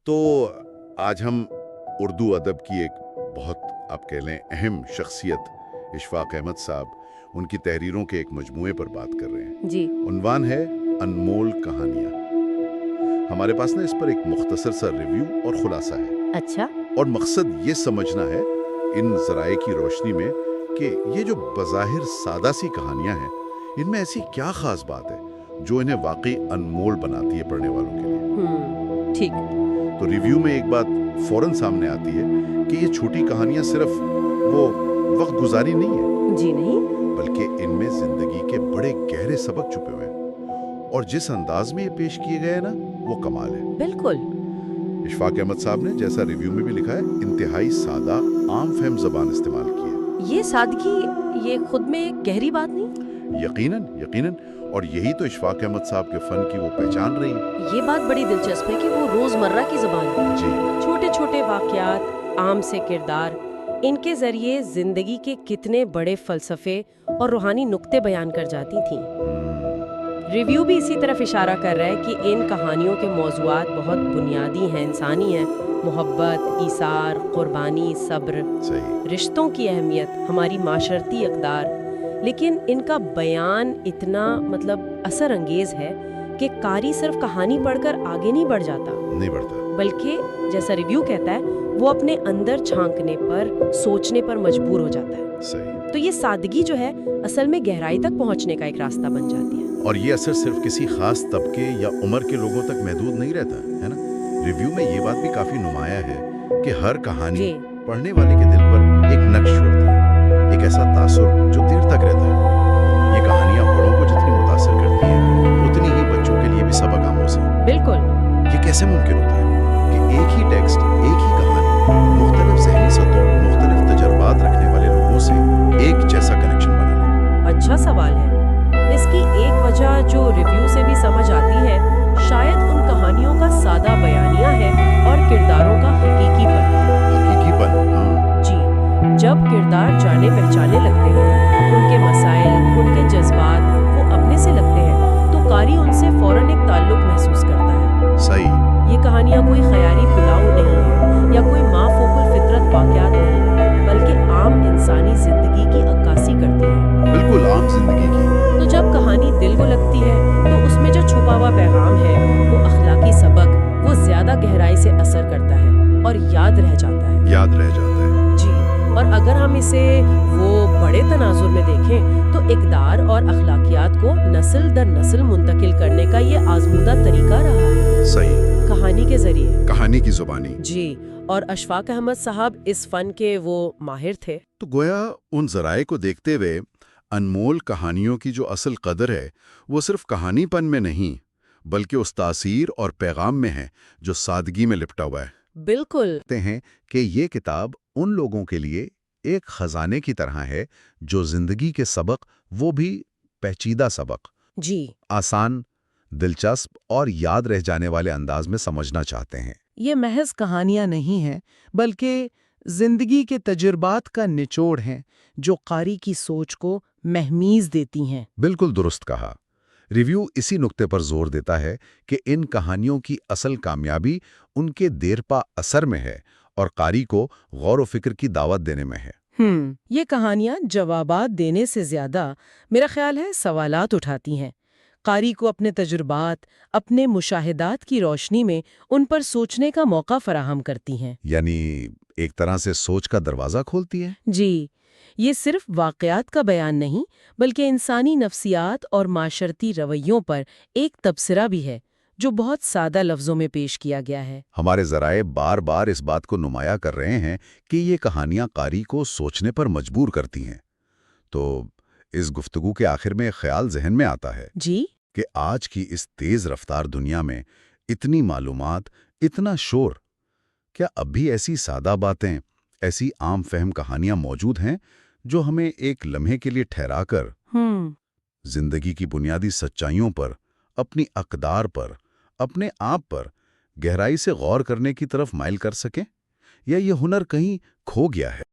تو آج ہم اردو ادب کی ایک بہت آپ کہہ لیں اہم شخصیت اشفاق احمد صاحب، ان کی تحریروں کے ایک مجموعے پر بات کر رہے ہیں جی عنوان ہے انمول کہانیاں۔ ہمارے پاس نا اس پر ایک مختصر سا ریویو اور خلاصہ ہے، اچھا اور مقصد یہ سمجھنا ہے ان ذرائع کی روشنی میں کہ یہ جو بظاہر سادہ سی کہانیاں ہیں، ان میں ایسی کیا خاص بات ہے جو انہیں واقعی انمول بناتی ہے پڑھنے والوں کے لیے۔ ٹھیک تو ریویو میں ایک بات فوراً سامنے آتی ہے کہ یہ چھوٹی کہانیاں صرف وہ وقت گزاری نہیں ہے، جی نہیں بلکہ ان میں زندگی کے بڑے گہرے سبق چھپے ہوئے ہیں، اور جس انداز میں یہ پیش کیے گئے ہیں نا، وہ کمال ہے۔ بالکل اشفاق احمد صاحب نے جیسا ریویو میں بھی لکھا ہے، انتہائی سادہ عام فہم زبان استعمال کی ہے۔ یہ سادگی یہ خود میں ایک گہری بات نہیں؟ یقیناً یقیناً، اور یہی تو اشفاق احمد صاحب کے فن کی وہ پہچان رہی ہے۔ یہ بات بڑی دلچسپ ہے کہ وہ روزمرہ کی زبان ہے، جی چھوٹے چھوٹے واقعات، عام سے کردار، ان کے ذریعے زندگی کے کتنے بڑے فلسفے اور روحانی نقطے بیان کر جاتی تھیں۔ ریویو بھی اسی طرف اشارہ کر رہا ہے کہ ان کہانیوں کے موضوعات بہت بنیادی ہیں، انسانی ہیں، محبت، ایثار، قربانی، صبر، صحیح، رشتوں کی اہمیت، ہماری معاشرتی اقدار، لیکن ان کا بیان اتنا اثر انگیز ہے کہ قاری صرف کہانی پڑھ کر آگے نہیں بڑھ جاتا، نہیں بڑھتا۔ بلکہ جیسا ریویو کہتا ہے وہ اپنے اندر جھانکنے پر، سوچنے پر مجبور ہو جاتا ہے۔ صحیح، تو یہ سادگی جو ہے اصل میں گہرائی تک پہنچنے کا ایک راستہ بن جاتی ہے۔ اور یہ اثر صرف کسی خاص طبقے یا عمر کے لوگوں تک محدود نہیں رہتا ہے نا۔ ریویو میں یہ بات بھی کافی نمایاں ہے کہ ہر کہانی جی پڑھنے والے کے دل پر ایک نقش چھوڑتی ہے، ایک ایسا تاثر جو دیر تک رہتا ہے۔ یہ کہانیاں بڑوں کو جتنی متاثر کرتی ہیں، اتنی ہی بچوں کے لیے بھی سبق آموز ہے۔ بالکل، یہ کیسے ممکن ہوتا ہے کہ ایک ہی ٹیکسٹ، ایک ہی کہانی مختلف ذہنی سطحوں، مختلف تجربات رکھنے والے لوگوں سے ایک جیسا کنیکشن بنا لے؟ اچھا سوال ہے۔ اس کی ایک وجہ جو ریویو سے بھی سمجھ آتی ہے، شاید ان کہانیوں کا سادہ بیانیہ ہے اور کرداروں کا حقیقی پن۔ حقیقی پن، ہاں، جی، جب کردار جانے پہچانے لگتے ہیں، ان کے مسائل، ان کے جذبات وہ اپنے سے لگتے ہیں، تو قاری ان سے فوراً ایک تعلق محسوس کرتا ہے۔ صحیح، یہ کہانیاں کوئی خیالی پلاؤ نہیں ہے یا کوئی ما فوق الفطرت واقعات نہیں، بلکہ عام انسانی زندگی کی عکاسی کرتی ہے۔ بالکل عام زندگی کی۔ تو جب کہانی دل کو لگتی ہے تو اس میں جو چھپا ہوا پیغام ہے، وہ اخلاقی سبق، وہ زیادہ گہرائی سے اثر کرتا ہے اور یاد رہ جاتا ہے۔ یاد رہ جاتا ہے۔ جی، اور اگر ہم اسے وہ بڑے تناظر میں دیکھیں تو اقدار اور اخلاقیات کو نسل در نسل منتقل کرنے کا یہ آزمودہ طریقہ رہا ہے، صحیح، کہانی کے ذریعے۔ کہانی کی زبانی۔ جی، اور اشفاق احمد صاحب اس فن کے وہ ماہر تھے۔ تو گویا ان ذرائع کو دیکھتے ہوئے انمول کہانیوں کی جو اصل قدر ہے، وہ صرف کہانی پن میں نہیں، بلکہ اس تاثیر اور پیغام میں ہے جو سادگی میں لپٹا ہوا ہے۔ بالکل، کہتے ہیں کہ یہ کتاب ان لوگوں کے لیے ایک خزانے کی طرح ہے جو زندگی کے سبق، وہ بھی پیچیدہ سبق، جی، آسان، دلچسپ اور یاد رہ جانے والے انداز میں سمجھنا چاہتے ہیں۔ یہ محض کہانیاں نہیں ہیں، بلکہ زندگی کے تجربات کا نچوڑ ہیں جو قاری کی سوچ کو مہمیز دیتی ہیں۔ بالکل درست کہا۔ ریویو اسی نقطے پر زور دیتا ہے کہ ان کہانیوں کی اصل کامیابی ان کے دیرپا اثر میں ہے اور قاری کو غور و فکر کی دعوت دینے میں ہے۔ یہ کہانیاں جوابات دینے سے زیادہ میرا خیال ہے سوالات اٹھاتی ہیں۔ قاری کو اپنے تجربات، اپنے مشاہدات کی روشنی میں ان پر سوچنے کا موقع فراہم کرتی ہیں۔ یعنی ایک طرح سے سوچ کا دروازہ کھولتی ہے۔ جی، یہ صرف واقعات کا بیان نہیں، بلکہ انسانی نفسیات اور معاشرتی رویوں پر ایک تبصرہ بھی ہے جو بہت سادہ لفظوں میں پیش کیا گیا ہے۔ ہمارے ذرائع بار بار اس بات کو نمایاں کر رہے ہیں کہ یہ کہانیاں قاری کو سوچنے پر مجبور کرتی ہیں۔ تو اس گفتگو کے آخر میں ایک خیال ذہن میں آتا ہے جی، کہ آج کی اس تیز رفتار دنیا میں اتنی معلومات، اتنا شور، کیا اب بھی ایسی سادہ باتیں، ایسی عام فہم کہانیاں موجود ہیں جو ہمیں ایک لمحے کے لیے ٹھہرا کر زندگی کی بنیادی سچائیوں پر، اپنی اقدار پر، اپنے آپ پر گہرائی سے غور کرنے کی طرف مائل کر سکیں؟ یا یہ ہنر کہیں کھو گیا ہے؟